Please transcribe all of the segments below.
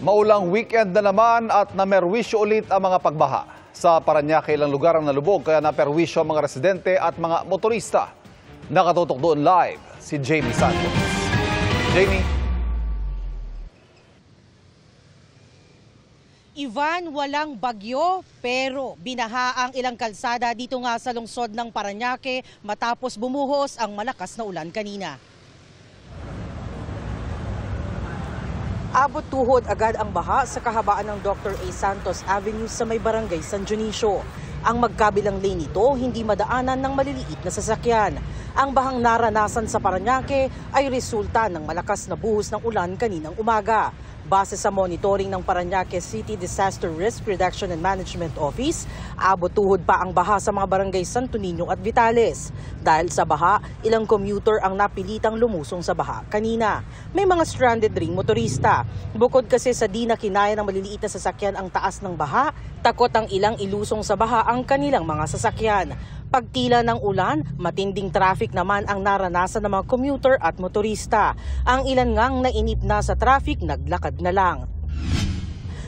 Maulang weekend na naman at namerwisyo ulit ang mga pagbaha. Sa Parañaque, ilang lugar ang nalubog kaya naperwisyo ang mga residente at mga motorista. Nakatutok doon live si Jamie Santos. Jamie. Ivan, walang bagyo pero binaha ang ilang kalsada dito nga sa lungsod ng Parañaque matapos bumuhos ang malakas na ulan kanina. Abot tuhod agad ang baha sa kahabaan ng Dr. A. Santos Avenue sa may barangay San Dionisio. Ang magkabilang lane nito hindi madaanan ng maliliit na sasakyan. Ang bahang naranasan sa Parañaque ay resulta ng malakas na buhos ng ulan kaninang umaga. Base sa monitoring ng Parañaque City Disaster Risk Reduction and Management Office, abot tuhod pa ang baha sa mga barangay Santo Niño at Vitales. Dahil sa baha, ilang commuter ang napilitang lumusong sa baha kanina. May mga stranded ring motorista. Bukod kasi sa di na kinaya ng maliliit na sasakyan ang taas ng baha, takot ang ilang ilusong sa baha ang kanilang mga sasakyan. Pagtila ng ulan, matinding traffic naman ang naranasan ng mga commuter at motorista. Ang ilan ngang nainip na sa traffic, naglakad na lang.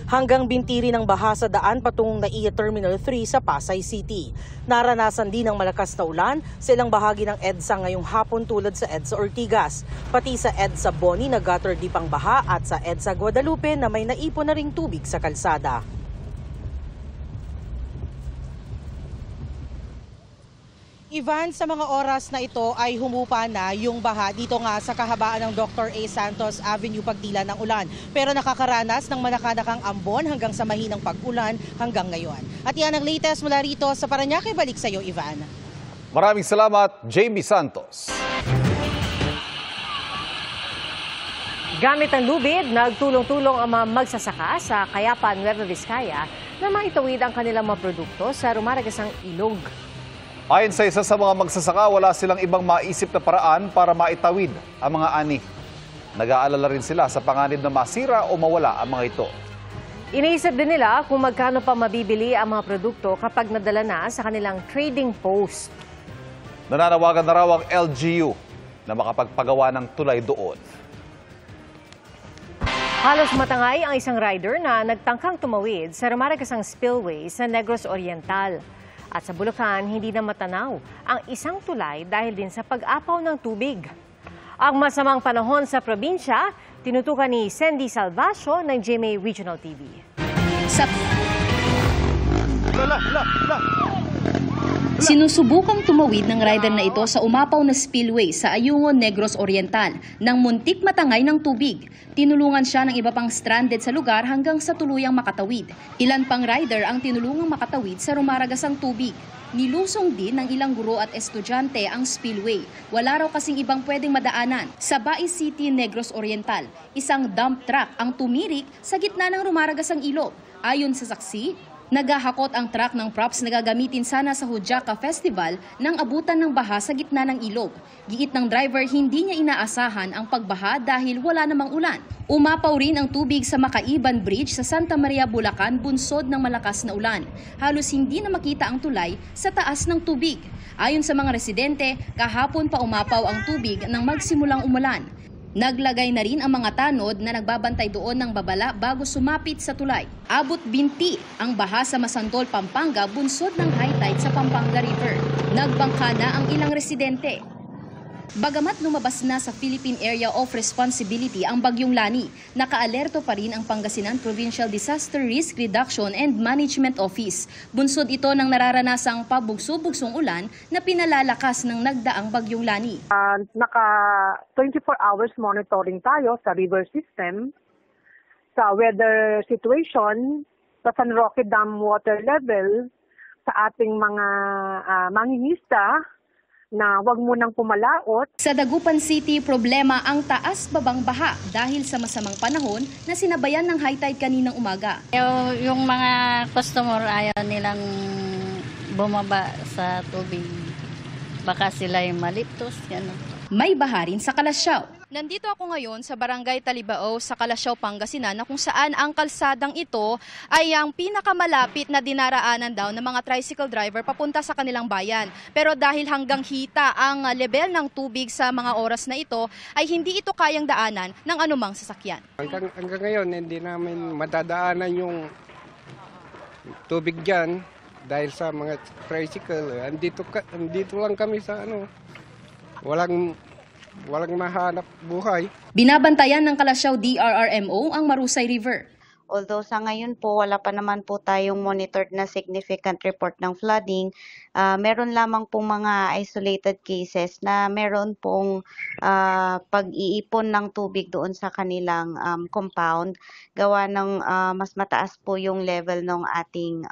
Hanggang bintiri ng baha sa daan patungong NAIA Terminal 3 sa Pasay City. Naranasan din ng malakas na ulan sa ilang bahagi ng EDSA ngayong hapon tulad sa EDSA Ortigas. Pati sa EDSA Boni na gutter deep ang baha at sa EDSA Guadalupe na may naipon na ring tubig sa kalsada. Ivan, sa mga oras na ito ay humupa na yung baha dito nga sa kahabaan ng Dr. A. Santos Avenue pagtila ng ulan. Pero nakakaranas ng manakanakang ambon hanggang sa mahinang pag-ulan hanggang ngayon. At yan ang latest mula rito sa Parañaque. Balik sa iyo, Ivan. Maraming salamat, Jamie Santos. Gamit ang lubid, nagtulong-tulong ang mga magsasaka sa Kayapan, Nueva Vizcaya na maitawid ang kanilang mga produkto sa rumaragasang ilog. Ayon sa isa sa mga magsasaka, wala silang ibang maisip na paraan para maitawid ang mga ani. Nag-aalala rin sila sa panganib na masira o mawala ang mga ito. Iniisip din nila kung magkano pa mabibili ang mga produkto kapag nadala na sa kanilang trading post. Nananawagan na raw ang LGU na makapagpagawa ng tulay doon. Halos matangay ang isang rider na nagtangkang tumawid sa rumaragasang spillway sa Negros Oriental. At sa Bulacan, hindi na matanaw ang isang tulay dahil din sa pag-apaw ng tubig. Ang masamang panahon sa probinsya, tinutukan ni Sandy Salvacio ng GMA Regional TV. Sinusubukang tumawid ng rider na ito sa umapaw na spillway sa Ayungon, Negros Oriental nang muntik matangay ng tubig. Tinulungan siya ng iba pang stranded sa lugar hanggang sa tuluyang makatawid. Ilan pang rider ang tinulungang makatawid sa rumaragasang tubig. Nilusong din ng ilang guro at estudyante ang spillway. Wala raw kasing ibang pwedeng madaanan. Sa Bai City, Negros Oriental, isang dump truck ang tumirik sa gitna ng rumaragasang ilog. Ayon sa saksi, naghahakot ang truck ng props na gagamitin sana sa Hujaka Festival nang abutan ng baha sa gitna ng ilog. Giit ng driver, hindi niya inaasahan ang pagbaha dahil wala namang ulan. Umapaw rin ang tubig sa Makaiban Bridge sa Santa Maria, Bulacan, bunsod ng malakas na ulan. Halos hindi na makita ang tulay sa taas ng tubig. Ayon sa mga residente, kahapon pa umapaw ang tubig nang magsimulang umulan. Naglagay na rin ang mga tanod na nagbabantay doon ng babala bago sumapit sa tulay. Abot binti ang baha sa Masantol, Pampanga, bunsod ng high tide sa Pampanga River. Nagbangka na ang ilang residente. Bagamat lumabas na sa Philippine Area of Responsibility ang Bagyong Lani, nakaalerto pa rin ang Pangasinan Provincial Disaster Risk Reduction and Management Office. Bunsod ito ng nararanasang pabugso-bugsong ulan na pinalalakas ng nagdaang Bagyong Lani. Naka 24 hours monitoring tayo sa river system, sa weather situation, sa San Roque Dam water level, sa ating mga mangingisda, na wag munang pumalaot. Sa Dagupan City, problema ang taas-babang baha dahil sa masamang panahon na sinabayan ng high tide kaninang umaga. Yung mga customer ayaw nilang bumaba sa tubig. Baka sila yung maliptos. Yan. May baha rin sa Kalasyaw. Nandito ako ngayon sa Barangay Talibao sa Calasiao, Pangasinan na kung saan ang kalsadang ito ay ang pinakamalapit na dinaraanan daw ng mga tricycle driver papunta sa kanilang bayan. Pero dahil hanggang hita ang level ng tubig sa mga oras na ito ay hindi ito kayang daanan ng anumang sasakyan. Hanggang ngayon hindi namin madadaanan yung tubig dyan dahil sa mga tricycle. Andito lang kami sa walang mahanap buhay. Binabantayan ng Calasiao DRRMO ang Marusay River. Although sa ngayon po, wala pa naman po tayong monitored na significant report ng flooding, meron lamang pong mga isolated cases na meron pong pag-iipon ng tubig doon sa kanilang compound. Gawa ng mas mataas po yung level ng ating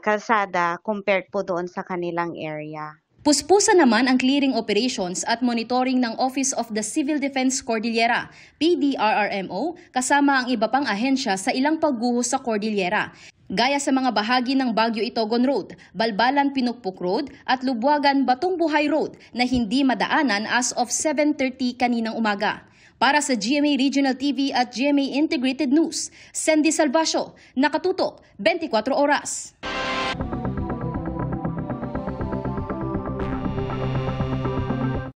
kalsada compared po doon sa kanilang area. Puspusan naman ang clearing operations at monitoring ng Office of the Civil Defense Cordillera, PDRRMO, kasama ang iba pang ahensya sa ilang pagguhos sa Cordillera. Gaya sa mga bahagi ng Baguio Itogon Road, Balbalan Pinukpuk Road at Lubuagan Batong Buhay Road na hindi madaanan as of 7:30 kaninang umaga. Para sa GMA Regional TV at GMA Integrated News, Sandy Salvacio, nakatutok 24 oras.